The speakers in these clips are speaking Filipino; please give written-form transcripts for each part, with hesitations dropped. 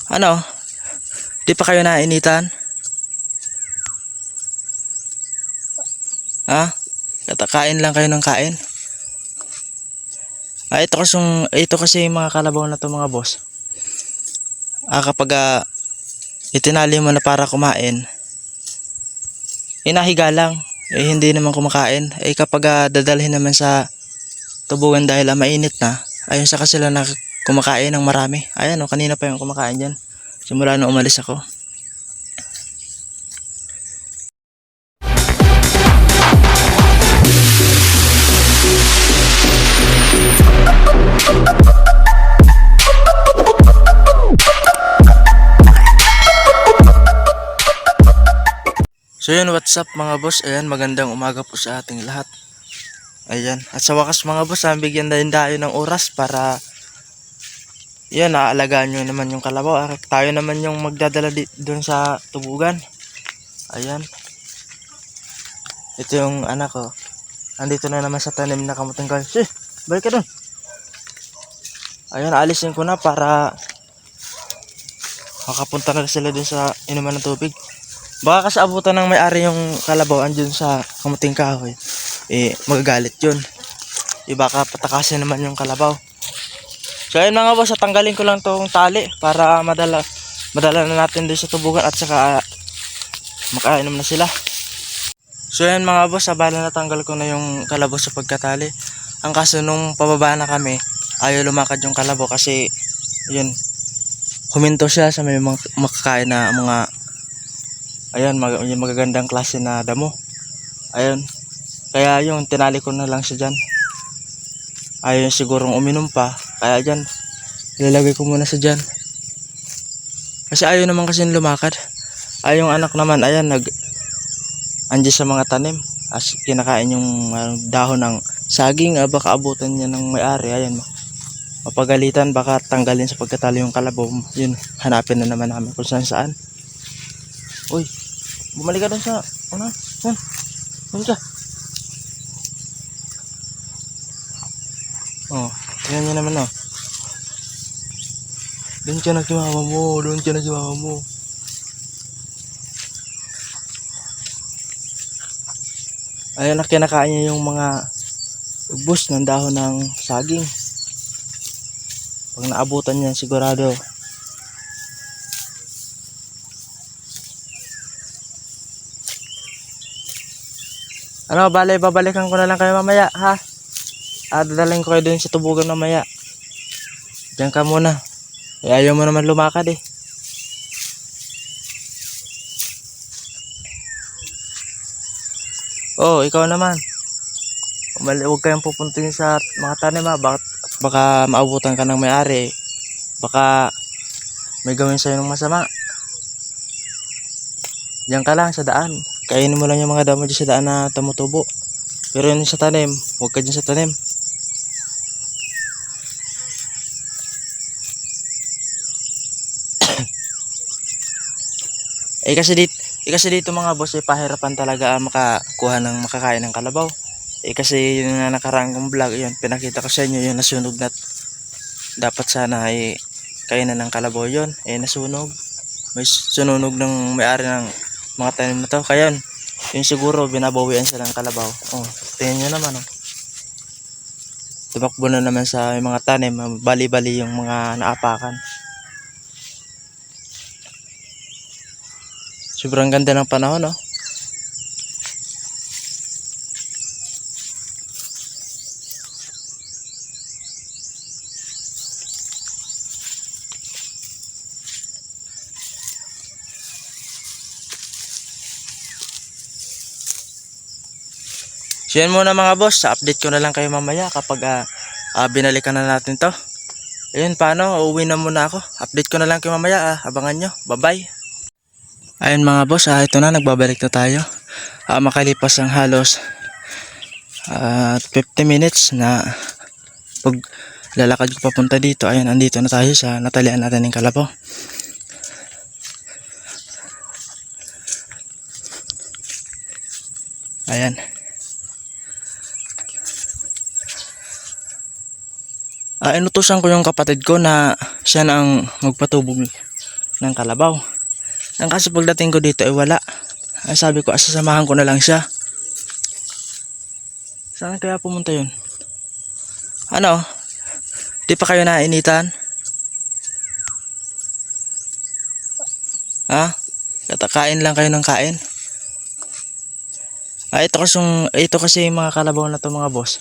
Ano? Di pa kayo nainitan? Ha? Kain lang kayo ng kain? Ito kasi yung mga kalabaw na to mga boss. Kapag itinali mo na para kumain, inahiga lang. Hindi naman kumakain. Kapag dadalhin naman sa tubugan dahil mainit na, ayun saka sila na kumakain ng marami. Ayan o, kanina pa yung kumakain dyan. Simula nung umalis ako. So yun, what's up mga boss? Ayan, magandang umaga po sa ating lahat. Ayan, at sa wakas mga boss, bigyan din tayo ng oras para yan, naalagaan nyo naman yung kalabaw. Tayo naman yung magdadala doon sa tubugan. Ayan, ito yung anak ko. Andito na naman sa tanim na kamuting kahoy. Balik ka doon. Ayan, alisin ko na para makapunta na sila doon sa inuman ng tubig. Baka kasi abutan ng may-ari yung kalabaw andun sa kamuting kahoy. Magagalit yun. Baka patakasin naman yung kalabaw. So ayun mga boss, tanggalin ko lang tong tali para madala na natin doon sa tubugan at saka makainom na sila. So ayun mga boss, bala natanggal ko na yung kalabaw sa pagkatali. Ang kaso nung pababa na kami, ayaw lumakad yung kalabaw kasi yun, huminto siya sa may makakain na mga ayan, yung magagandang klase na damo. Ayun. Kaya yung tinali ko na lang siya dyan. Ayun, sigurong uminom pa. Kaya dyan, ilalagay ko muna siya dyan. Kasi ayaw naman kasi lumakad. Yung anak naman, ayan, andi sa mga tanim. As kinakain yung dahon ng saging. Baka abutan niya ng may-ari. Ayan, mapagalitan, baka tanggalin sa pagkatali yung kalabaw. Yun, hanapin na naman namin kung saan. Uy, bumalik ka dun sa ano? Bumalik ka. Oh, tingnan niyo naman oh. Doon siya na si mama mo. Ayun, kinakain niya yung mga ubos ng dahon ng saging. Pag naabutan niya sigurado. Ano, bale, babalikan ko na lang kayo mamaya, ha? Dadalhin ko kayo dun sa tubugan mamaya. Diyan ka muna. Ayaw mo naman lumakad eh. Oh, ikaw naman. Huwag kayong pupuntingin sa mga tanim ha. Baka maabutan ka ng may-ari. Baka may gawin sa'yo ng masama. Diyan ka lang sa daan. Kainin mo lang yung mga damo dyan sa daan na tumutubo. Pero yun sa tanim, huwag ka dyan sa tanim. kasi dito mga boss, pahirapan talaga makakuha ng makakain ng kalabaw. Kasi yun na nakaraang kong vlog, yun, pinakita ko sa inyo yung nasunog na dapat sana kainan ng kalabaw yun. Nasunog. May sununog ng may-ari ng mga tanim na to. Kaya yun siguro binabawian sila ng kalabaw. Oh, tingnan nyo naman oh. Tumakbo na naman sa mga tanim, bali-bali yung mga naapakan. Sobrang ganda ng panahon oh. So yan muna mga boss, update ko na lang kayo mamaya kapag binalikan na natin to. Ayun, paano? Uuwi na muna ako. Update ko na lang kayo mamaya. Abangan nyo. Bye-bye. Ayun mga boss, ito na, nagbabalik na tayo. Makalipas ang halos 50 minutes na pag lalakad ko papunta dito. Ayun, andito na tayo sa natalian natin ng kalabaw. Ayan. Inutusan ko yung kapatid ko na siya na ang magpatubog ng kalabaw. Ang kaso pagdating ko dito ay wala. Ay sabi ko, asasamahan ko na lang siya. Saan kaya pumunta yun? Ano? Di pa kayo nainitan? Ha? Kain lang kayo ng kain? Ito kasi yung mga kalabaw na to mga boss.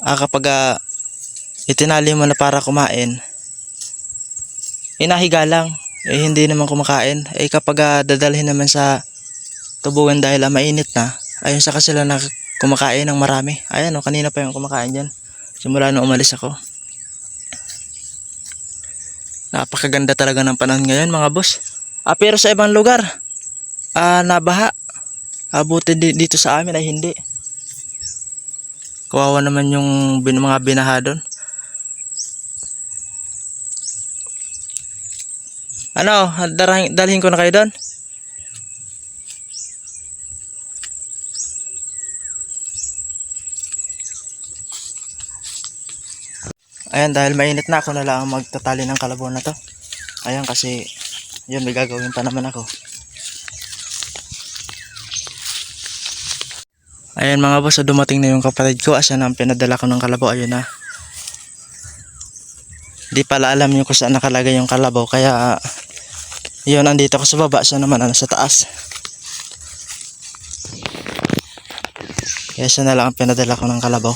Kapag itinali mo na para kumain, inahiga lang. Hindi naman kumakain. Kapag dadalhin naman sa tubugan dahil mainit na, ayun saka sila na kumakain ng marami. Ayan o, kanina pa yung kumakain dyan. Simula nung umalis ako. Napakaganda talaga ng panahon ngayon mga boss. Pero sa ibang lugar, nabaha. Buti dito sa amin ay hindi. Kawawa naman yung mga binaha doon. Ano, dalhin ko na kayo doon? Ayan, dahil mainit na, ako na lang magtatali ng kalabaw na to. Ayan, kasi yun, may gagawin pa naman ako. Ayan mga boss, dumating na yung kapatid ko. Asan ang pinadala ko ng kalabaw? Ayun na. Di pala alam nyo kung saan nakalagay yung kalabaw. Kaya yun, andito ako sa baba. Siya naman sa taas. Kaya siya na lang ang pinadala ko ng kalabaw.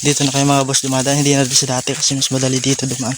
Dito na kayo mga boss dumadaan. Hindi na doon sa dati kasi mas madali dito dumaan.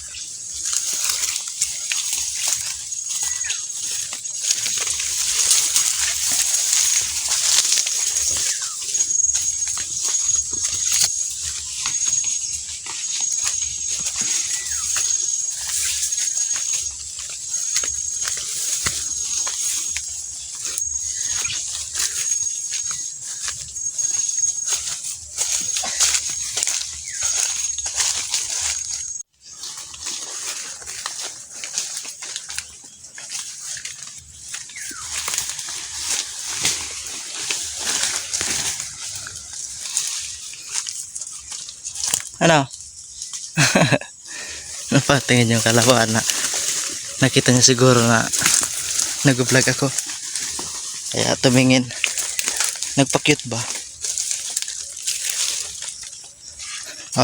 Ano? Napatingin yung kalabaw na nakita niya siguro na nag-vlog ako. Kaya tumingin. Nagpa-cute ba?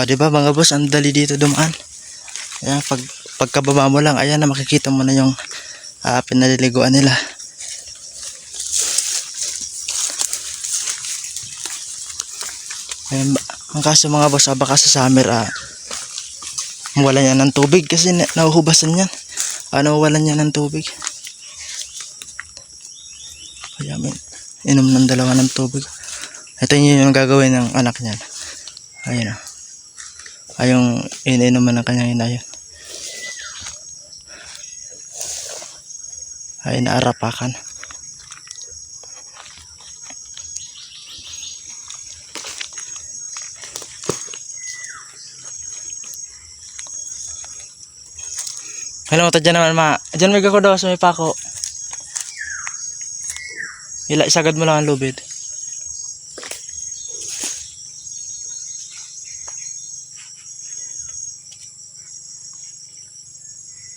Diba mga boss, ang dali dito dumaan. Ayan, pagkababa mo lang, ayan na makikita mo na yung pinaliliguan nila. Ayan, ang kaso mga boss, baka sa summer wala yan ng tubig kasi nahuhubasan yan. Nawawalan yan ng tubig. Kaya inom ng dalawa ng tubig. Ito yung gagawin ng anak niyan. Ayun yung iniinuman ng kanyang inayon. Ay naarapakan. Alam mo, dyan naman dyan may gako daw sa may pako. Isagad mo lang ang lubid.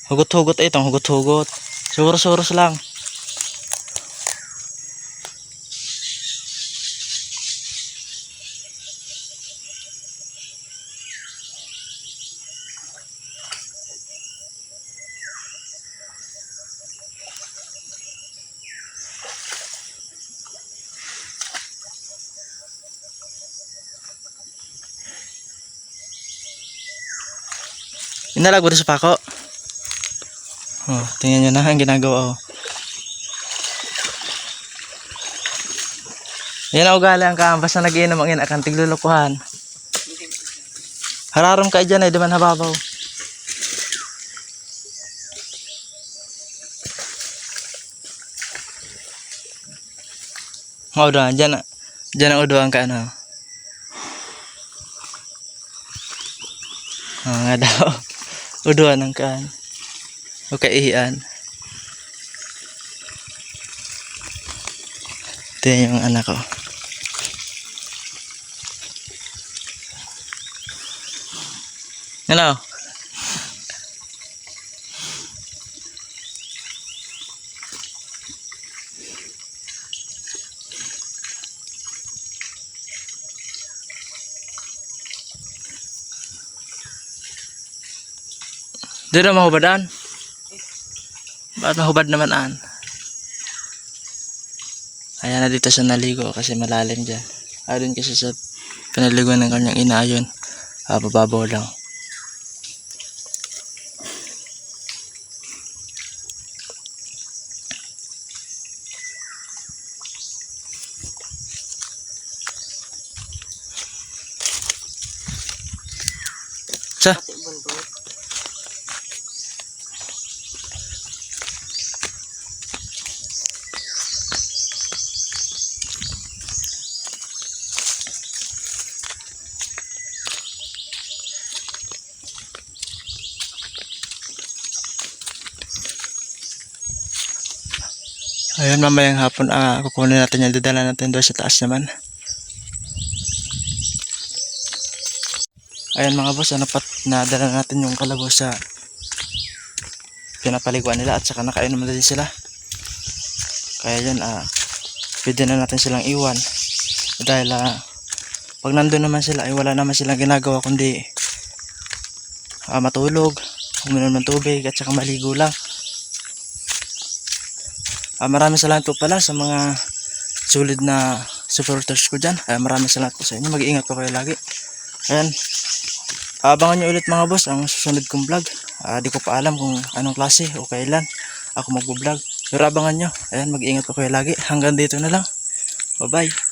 Hugot-hugot itong hugot-hugot. Suros-suros lang. Inalag mo sa pako. Tingnan nyo na ang ginagawa. Yan ang ugali ang kaambas na nag-iinom ang inakang tiglulukuhan. Hararam ka dyan di man hababaw. Uduan, dyan ang uduan ka nga daw. Uduan ang kaan. O kaihian. Ito yung anak ko. Ano? Di na mahubadaan? Ba't mahubad naman an? Ayan na dito siya naligo kasi malalim dyan. Doon kasi sa pinaligo ng kanyang ina yun. Bababaw lang. Sa? Ayun, mamayang hapon, kukunin natin yan, dadala natin doon sa taas naman. Ayun mga boss, nadala natin yung kalabaw sa pinapaliguan nila at saka nakainom na din sila. Kaya yun, pwede na natin silang iwan. Dahil pag nandun naman sila, ay wala naman silang ginagawa kundi matulog, uminom ng tubig at saka maligo lang. Maraming salamat po pala sa mga solid na supporters ko dyan. Maraming salamat po sa inyo. Mag-iingat po kayo lagi. Ayan. Abangan nyo ulit mga boss ang susunod kong vlog. Di ko pa alam kung anong klase o kailan ako mag-vlog. Pero abangan nyo. Ayan, mag-iingat po kayo lagi. Hanggang dito na lang. Bye bye.